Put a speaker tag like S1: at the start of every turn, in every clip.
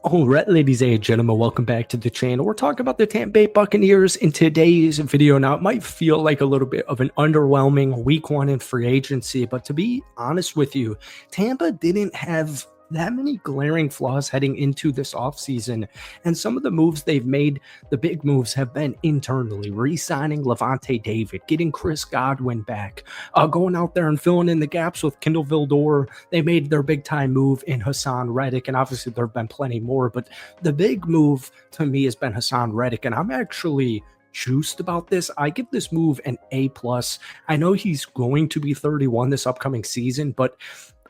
S1: All right, ladies and gentlemen, welcome back to the channel. We're talking about the Tampa Bay Buccaneers in today's video. Now, it might feel like a little bit of an underwhelming week one in free agency, but to be honest with you, Tampa didn't have that many glaring flaws heading into this offseason. And some of the moves they've made, the big moves, have been internally. Re-signing Levante David, getting Chris Godwin back, going out there and filling in the gaps with Kindle Vildor. They made their big-time move in Haason Reddick, and obviously there have been plenty more, but the big move to me has been Haason Reddick, and I'm actually juiced about this. I give this move an A+. I know he's going to be 31 this upcoming season, but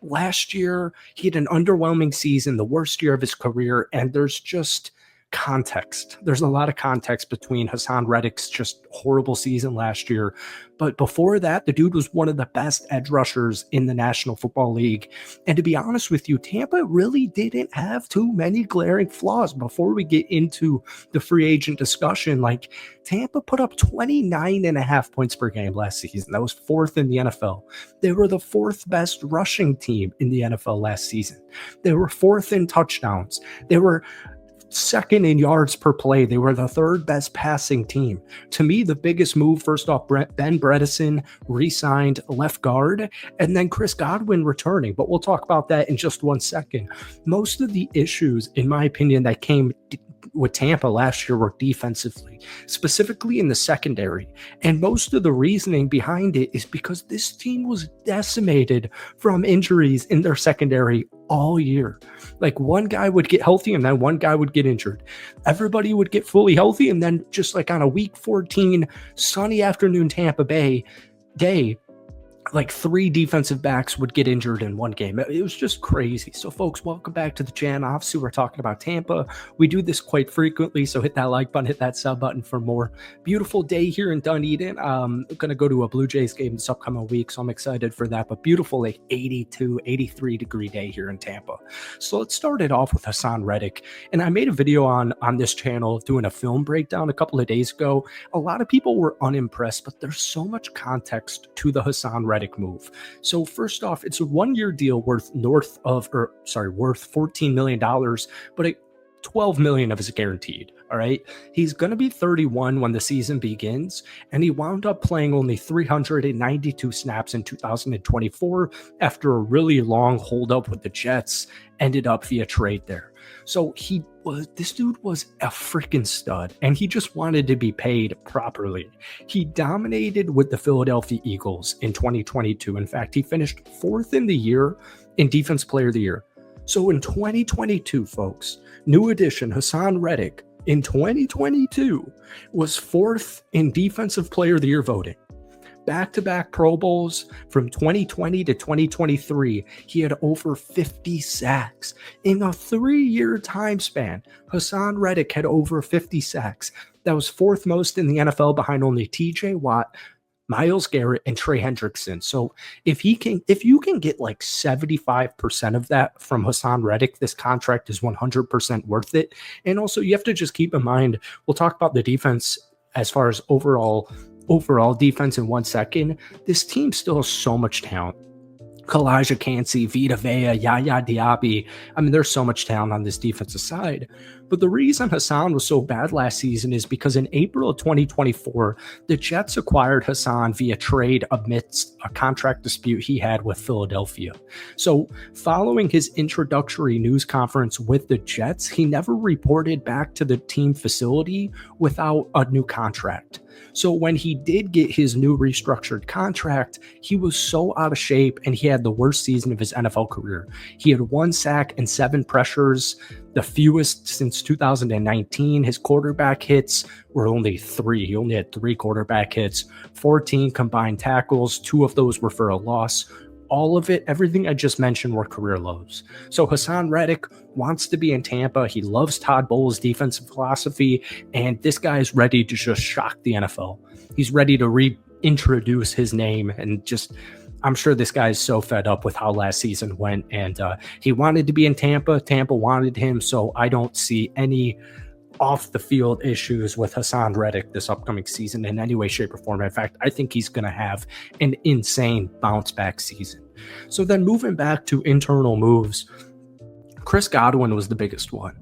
S1: last year, he had an underwhelming season, the worst year of his career, and there's just context. There's a lot of context between Haason Reddick's just horrible season last year. But before that, the dude was one of the best edge rushers in the National Football League. And to be honest with you, Tampa really didn't have too many glaring flaws. Before we get into the free agent discussion, like Tampa put up 29.5 points per game last season. That was fourth in the NFL. They were the fourth best rushing team in the NFL last season. They were fourth in touchdowns. They were second in yards per play. They were the third best passing team. To me, the biggest move, first off, Ben Bredeson re-signed left guard, and then Chris Godwin returning. But we'll talk about that in just 1 second. Most of the issues, in my opinion, that came with Tampa last year were defensively, specifically in the secondary. And most of the reasoning behind it is because this team was decimated from injuries in their secondary all year. Like, one guy would get healthy and then one guy would get injured. Everybody would get fully healthy, and then just like on a week 14 sunny afternoon Tampa Bay day, like 3 defensive backs would get injured in one game. It was just crazy. So folks, welcome back to the channel. Obviously, we're talking about Tampa. We do this quite frequently, so hit that like button, hit that sub button for more. Beautiful day here in Dunedin. I'm going to go to a Blue Jays game this upcoming week, so I'm excited for that. But beautiful, like 82, 83 degree day here in Tampa. So let's start it off with Haason Reddick. And I made a video on this channel doing a film breakdown a couple of days ago. A lot of people were unimpressed, but there's so much context to the Haason Reddick move. So first off, it's a 1-year deal worth worth $14 million, but $12 million of it is guaranteed. All right. He's going to be 31 when the season begins, and he wound up playing only 392 snaps in 2024 after a really long holdup with the Jets, ended up via trade there. So this dude was a freaking stud, and he just wanted to be paid properly. He dominated with the Philadelphia Eagles in 2022. In fact, he finished 4th in the year in Defense Player of the Year. So in 2022, folks, new addition, Haason Reddick, in 2022 was 4th in Defensive Player of the Year voting. Back-to-back Pro Bowls from 2020 to 2023. He had over 50 sacks. In a 3-year time span, Haason Reddick had over 50 sacks. That was 4th most in the NFL, behind only TJ Watt, Myles Garrett, and Trey Hendrickson. So if you can get like 75% of that from Haason Reddick, this contract is 100% worth it. And also, you have to just keep in mind, we'll talk about the defense as far as overall defense in 1 second. This team still has so much talent. Kalijah Kancey, Vita Vea, Yaya Diaby. I mean, there's so much talent on this defensive side. But the reason Haason was so bad last season is because in April of 2024, the Jets acquired Haason via trade amidst a contract dispute he had with Philadelphia. So following his introductory news conference with the Jets, he never reported back to the team facility without a new contract. So when he did get his new restructured contract, he was so out of shape, and he had the worst season of his NFL career. He had 1 sack and 7 pressures, the fewest since 2019. His quarterback hits were only 3. He only had 3 quarterback hits, 14 combined tackles. 2 of those were for a loss. All of it, everything I just mentioned, were career lows. So Haason Reddick wants to be in Tampa. He loves Todd Bowles' defensive philosophy, and this guy is ready to just shock the NFL. He's ready to reintroduce his name, and just, I'm sure this guy is so fed up with how last season went, and he wanted to be in Tampa. Tampa wanted him, so I don't see any off the field issues with Haason Reddick this upcoming season in any way, shape, or form. In fact, I think he's going to have an insane bounce back season. So then moving back to internal moves, Chris Godwin was the biggest one.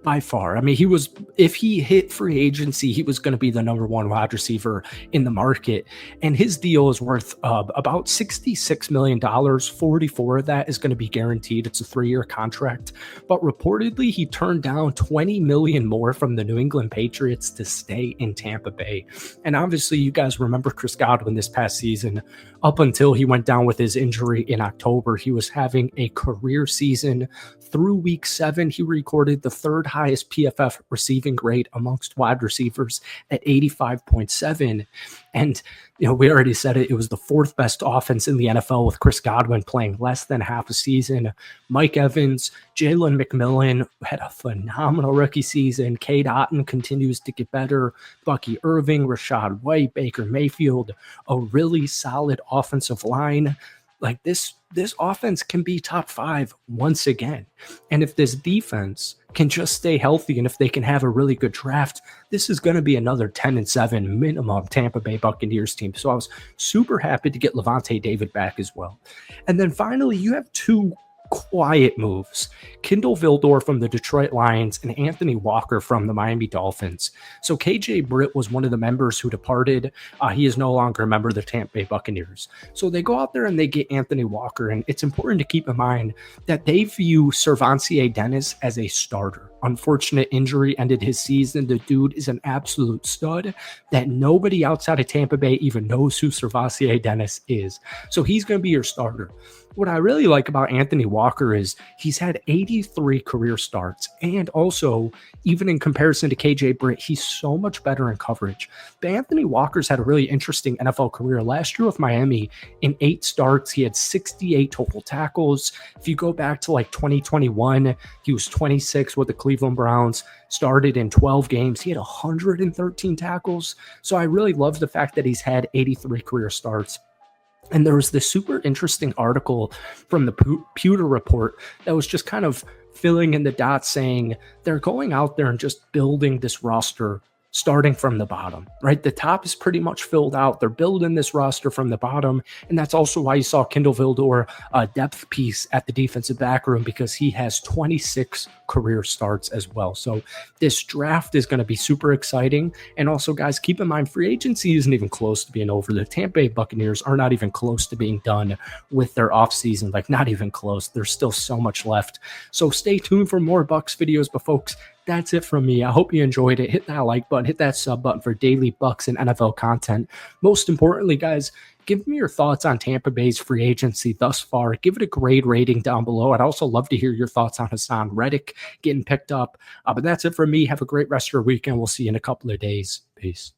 S1: by far. I mean, he was, if he hit free agency, he was going to be the number one wide receiver in the market. And his deal is worth about $66 million. 44 of that is going to be guaranteed. It's a 3-year contract. But reportedly, he turned down $20 million more from the New England Patriots to stay in Tampa Bay. And obviously, you guys remember Chris Godwin this past season. Up until he went down with his injury in October, he was having a career season. Through week 7, he recorded the 3rd highest PFF receiving grade amongst wide receivers at 85.7. And, we already said it. It was the 4th best offense in the NFL with Chris Godwin playing less than half a season. Mike Evans, Jalen McMillan had a phenomenal rookie season. Cade Otton continues to get better. Bucky Irving, Rashad White, Baker Mayfield, a really solid offensive line. Like this offense can be top 5 once again. And if this defense can just stay healthy and if they can have a really good draft, this is going to be another 10-7 minimum Tampa Bay Buccaneers team. So I was super happy to get Levante David back as well. And then finally, you have 2 quiet moves. Kindle Vildor from the Detroit Lions and Anthony Walker from the Miami Dolphins. So KJ Britt was one of the members who departed. He is no longer a member of the Tampa Bay Buccaneers. So they go out there and they get Anthony Walker. And it's important to keep in mind that they view Servancier Dennis as a starter. Unfortunate injury ended his season. The dude is an absolute stud that nobody outside of Tampa Bay even knows who Servancier Dennis is. So he's going to be your starter. What I really like about Anthony Walker is he's had 83 career starts. And also, even in comparison to KJ Britt, he's so much better in coverage. But Anthony Walker's had a really interesting NFL career. Last year with Miami, in 8 starts, he had 68 total tackles. If you go back to like 2021, he was 26 with the Cleveland Browns, started in 12 games. He had 113 tackles. So I really love the fact that he's had 83 career starts. And there was this super interesting article from the Pewter Report that was just kind of filling in the dots saying they're going out there and just building this roster starting from the bottom, right? The top is pretty much filled out. They're building this roster from the bottom. And that's also why you saw Kindle Vildor a depth piece at the defensive back room, because he has 26 career starts as well. So this draft is going to be super exciting. And also, guys, keep in mind, free agency isn't even close to being over. The Tampa Bay Buccaneers are not even close to being done with their offseason, like not even close. There's still so much left. So stay tuned for more Bucs videos. But folks, that's it from me. I hope you enjoyed it. Hit that like button, hit that sub button for daily Bucs and NFL content. Most importantly, guys, give me your thoughts on Tampa Bay's free agency thus far. Give it a grade rating down below. I'd also love to hear your thoughts on Haason Reddick getting picked up. But that's it from me. Have a great rest of your weekend. We'll see you in a couple of days. Peace.